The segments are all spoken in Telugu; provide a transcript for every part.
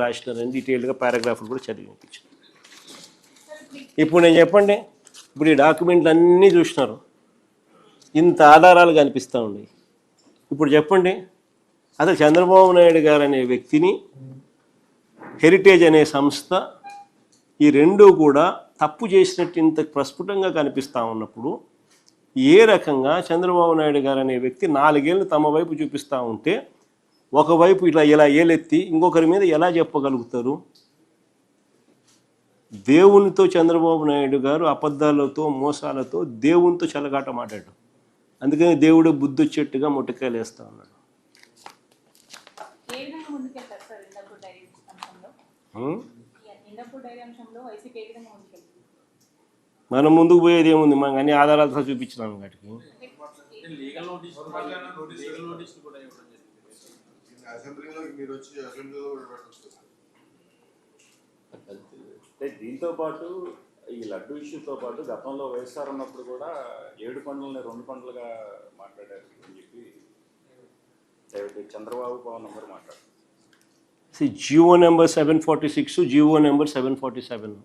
రాసినారని డీటెయిల్గా పారాగ్రాఫ్లు కూడా చదివి వినిపించాను. ఇప్పుడు నేను చెప్పండి, ఇప్పుడు ఈ డాక్యుమెంట్లు అన్నీ చూసినారు, ఇంత ఆధారాలు కనిపిస్తూ ఉన్నాయి. ఇప్పుడు చెప్పండి, అసలు చంద్రబాబు నాయుడు గారు అనే వ్యక్తిని, హెరిటేజ్ అనే సంస్థ, ఈ రెండూ కూడా తప్పు చేసినట్టు ఇంత ప్రస్ఫుటంగా కనిపిస్తూ ఉన్నప్పుడు ఏ రకంగా చంద్రబాబు నాయుడు గారు అనే వ్యక్తి 4 ఏళ్ళు తమ వైపు చూపిస్తూ ఉంటే ఒకవైపు ఇలా ఏలెత్తి ఇంకొకరి మీద ఎలా చెప్పగలుగుతారు? దేవునితో చంద్రబాబు నాయుడు గారు అబద్ధాలతో మోసాలతో దేవునితో చెలగాట మాట్లాడు. అందుకని దేవుడు బుద్ధి వచ్చేట్టుగా మొట్టకాయలు వేస్తూ ఉన్నాడు. మనం ముందుకు పోయేది ఏముంది? మనం అన్ని ఆధారాలతో చూపించినాం వాటికి. దీంతో పాటు ఈ లడ్డు ఇష్యూతో పాటు గతంలో వైఎస్ఆర్ ఉన్నప్పుడు కూడా 7 కొండలని 2 కొండలుగా మాట్లాడారు అని చెప్పి చంద్రబాబు పవన్ నంబర్ మాట్లాడారు. Jio number 746, Jio number 747.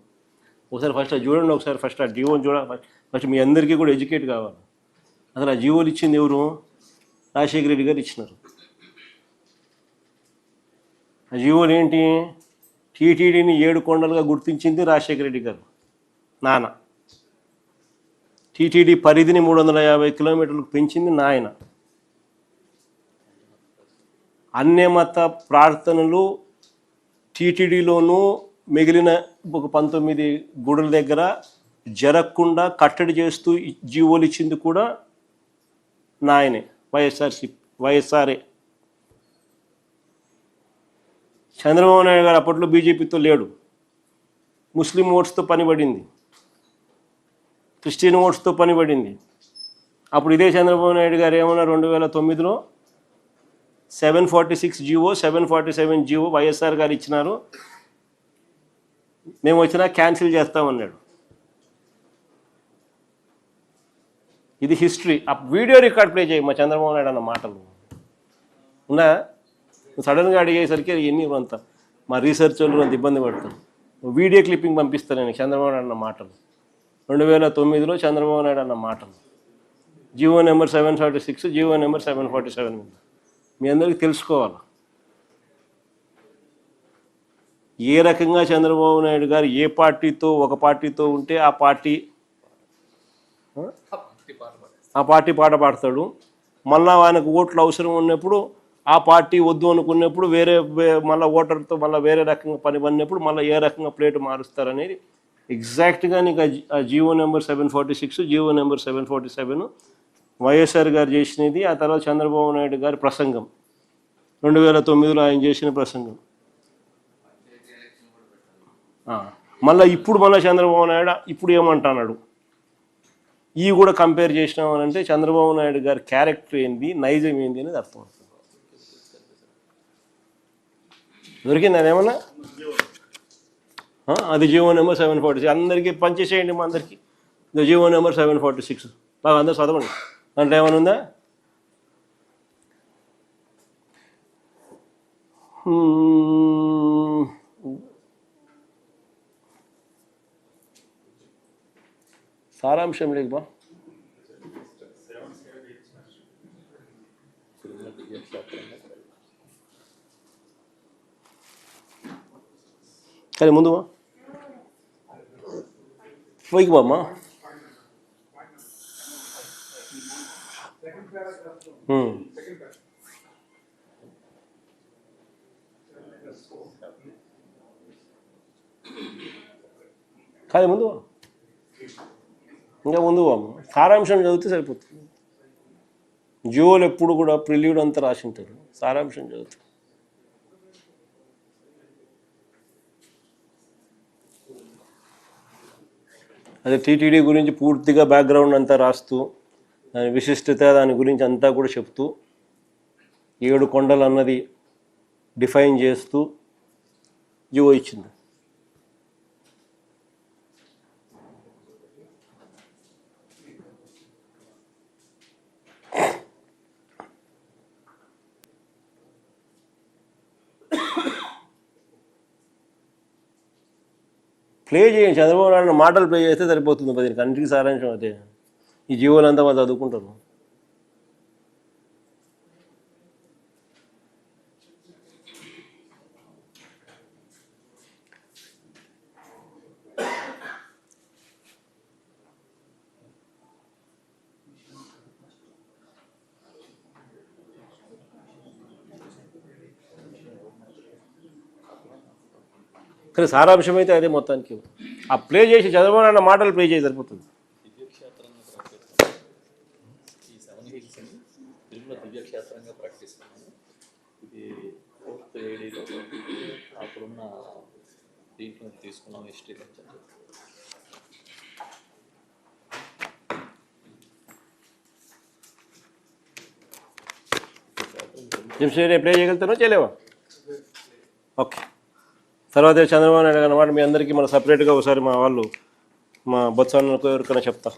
ఒకసారి ఫస్ట్ అది చూడండి, ఒకసారి ఫస్ట్ ఆ జియోని చూడాలి. ఫస్ట్ మీ అందరికీ కూడా ఎడ్యుకేట్ కావాలి. అసలు ఆ జియోలు ఇచ్చింది ఎవరు? రాజశేఖర రెడ్డి గారు ఇచ్చినారు. ఆ జియోలు ఏంటి? టీటీడీని 7 కొండలుగా గుర్తించింది రాజశేఖర రెడ్డి గారు నాన్న. టీటీడీ పరిధిని 350 కిలోమీటర్లకు పెంచింది నాయన. అన్యమత ప్రార్థనలు టీటీడీలోనూ మిగిలిన ఒక 19 గుడుల దగ్గర జరగకుండా కట్టడి చేస్తూ జీవోలు ఇచ్చింది కూడా నాయనే, వైఎస్ఆర్ఏ. చంద్రబాబు నాయుడు గారు అప్పట్లో బీజేపీతో లేడు. ముస్లిం ఓట్స్తో పనిపడింది, క్రిస్టియన్ ఓట్స్తో పనిపడింది. అప్పుడు ఇదే చంద్రబాబు నాయుడు గారు ఏమన్నా 2009లో 746 జియో 747 జియో వైఎస్ఆర్ గారు ఇచ్చినారు, మేము వచ్చినా క్యాన్సిల్ చేస్తామన్నాడు. ఇది హిస్టరీ. ఆ వీడియో రికార్డ్ ప్లే చేయి మా చంద్రబాబు నాయుడు అన్న మాటలు ఉన్నా. సడన్గా అడిగేసరికి ఎన్ని అంత మా రీసెర్చ్ వాళ్ళు అంత ఇబ్బంది పడతారు. వీడియో క్లిప్పింగ్ పంపిస్తాను నేను చంద్రబాబు నాయుడు అన్న మాటలు, 2009లో చంద్రబాబు నాయుడు అన్న మాటలు. జియో నెంబర్ 746, జియో నెంబర్ 747 మీద మీ అందరికీ తెలుసుకోవాలి ఏ రకంగా చంద్రబాబు నాయుడు గారు ఏ పార్టీతో ఒక పార్టీతో ఉంటే ఆ పార్టీ పాట పాడతాడు. మళ్ళా ఆయనకు ఓట్లు అవసరం ఉన్నప్పుడు ఆ పార్టీ వద్దు అనుకున్నప్పుడు మళ్ళీ ఓటర్తో మళ్ళీ వేరే రకంగా పని పడినప్పుడు మళ్ళీ ఏ రకంగా ప్లేట్ మారుస్తారనేది ఎగ్జాక్ట్గా నీకు ఆ Jio number 746, Jio number 747 YSR గారు చేసినది. ఆ తర్వాత చంద్రబాబు నాయుడు గారి ప్రసంగం 2009లో ఆయన చేసిన ప్రసంగం. మళ్ళీ ఇప్పుడు చంద్రబాబు నాయుడు ఇప్పుడు ఏమంటున్నాడు? ఇవి కూడా కంపేర్ చేసినామనంటే చంద్రబాబు నాయుడు గారి క్యారెక్టర్ ఏంది, నైజం ఏంది అనేది అర్థమవుతుంది. దొరికింది అదేమన్నా? అది జియో నెంబర్ 746 అందరికీ పనిచేసేయండి. మా అందరికీ జియో నెంబర్ 746 బాగా అందరూ చదవండి. దాంట్లో ఏమైనా ఉందా? సారాంశం లేక బా కానీ ముందు పోయికి బామ్మా. కానీ ముందు ఇంకా ముందు సారాంశం చదివితే సరిపోతుంది. జియోలు ఎప్పుడు కూడా ప్రిల్యూడ్ అంతా రాసి ఉంటారు, సారాంశం చదువుతారు. అదే టీటీడీ గురించి పూర్తిగా బ్యాక్గ్రౌండ్ అంతా రాస్తూ దాని విశిష్టత దాని గురించి అంతా కూడా చెప్తూ 7 కొండలు అన్నది డిఫైన్ చేస్తూ జియో ఇచ్చింది. ప్లే చేయండి, చంద్రబాబు నాయుడు మాటలు ప్లే చేస్తే సరిపోతుంది. దీనికి అన్నింటికి సారాంశం అదే. ఈ జీవోలంతా వాళ్ళు చదువుకుంటారు. కానీ సారాంశం అయితే అదే మొత్తానికి. ఆ ప్లే చేసి చంద్రబాబు నాయుడు మాటలు ప్లే చేసి సరిపోతుంది. ఈ 7 hills ని తిరుమల దివ్యక్షేత్రంగా ప్రకటిస్తున్నాము. ఇది 4th ADలో అప్పుడున్న దీంట్లో తీసుకున్నాం హిస్టరీ లెక్చర్. జంషెడ్ ప్లే చేయగలుగుతానో చేయలేవా? ఓకే. తర్వాత చంద్రబాబు నాయుడు అన్నమాట మీ అందరికీ మన సపరేట్గా ఒకసారి మా వాళ్ళు మా బొత్సాలకు ఎవరికైనా చెప్తా,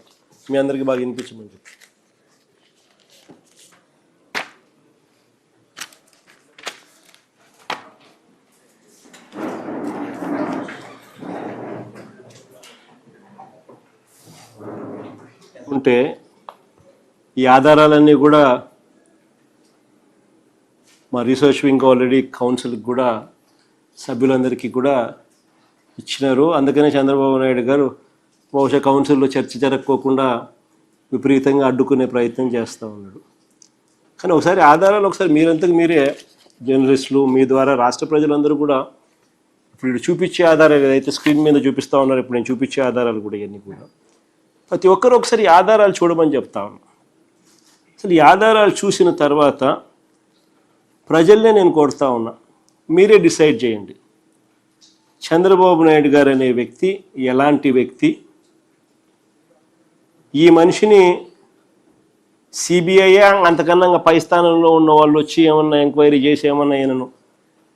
మీ అందరికీ బాగా వినిపించమని చెప్పి. ఉంటే ఈ ఆధారాలన్నీ కూడా మా రీసెర్చ్ వింగ్ ఆల్రెడీ కౌన్సిల్కి కూడా సభ్యులందరికీ కూడా ఇచ్చినారు. అందుకనే చంద్రబాబు నాయుడు గారు బహుశా కౌన్సిల్లో చర్చ జరగకోకుండా విపరీతంగా అడ్డుకునే ప్రయత్నం చేస్తూ ఉన్నాడు. కానీ ఒకసారి ఆధారాలు ఒకసారి మీరంతకు మీరే జర్నలిస్టులు మీ ద్వారా రాష్ట్ర ప్రజలందరూ కూడా ఇప్పుడు చూపించే ఆధారాలు ఏదైతే స్క్రీన్ మీద చూపిస్తూ ఉన్నారు, ఇప్పుడు నేను చూపించే ఆధారాలు కూడా ఇవన్నీ కూడా ప్రతి ఒక్కరు ఒకసారి ఈ ఆధారాలు చూడమని చెప్తా ఉన్నాను. అసలు ఈ ఆధారాలు చూసిన తర్వాత ప్రజల్నే నేను కోరుతా ఉన్నా, మీరే డిసైడ్ చేయండి చంద్రబాబు నాయుడు గారు అనే వ్యక్తి ఎలాంటి వ్యక్తి. ఈ మనిషిని సిబిఐ అంతకన్నా పై స్థానంలో ఉన్న వాళ్ళు వచ్చి ఏమన్నా ఎంక్వైరీ చేసి ఏమన్నా ఈయనను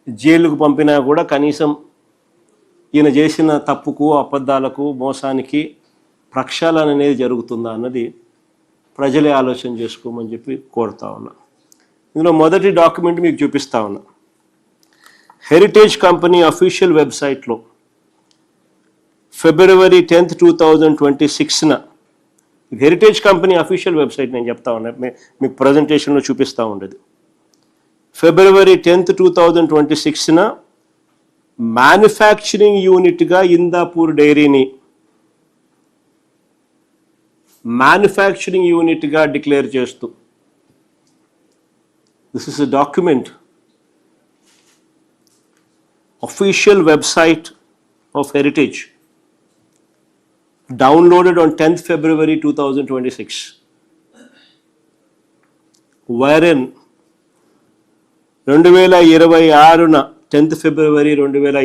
జైలుకు పంపినా కూడా కనీసం ఈయన చేసిన తప్పుకు అబద్ధాలకు మోసానికి ప్రక్షాళన అనేది జరుగుతుందా అన్నది ప్రజలే ఆలోచన చేసుకోమని చెప్పి కోరుతా ఉన్నా. ఇందులో మొదటి డాక్యుమెంట్ మీకు చూపిస్తా ఉన్నా. హెరిటేజ్ కంపెనీ అఫీషియల్ వెబ్సైట్లో February 10th, 2026న హెరిటేజ్ కంపెనీ అఫీషియల్ వెబ్సైట్ నేను చెప్తా ఉన్నా, మీకు ప్రజెంటేషన్లో చూపిస్తూ ఉండేది. February 10th, 2026న మ్యానుఫ్యాక్చరింగ్ యూనిట్గా ఇందాపూర్ డైరీని మ్యానుఫ్యాక్చరింగ్ యూనిట్గా డిక్లేర్ చేస్తూ, this is a document official website of Heritage downloaded on 10th February 2026, wherein 2026న 10th February 2026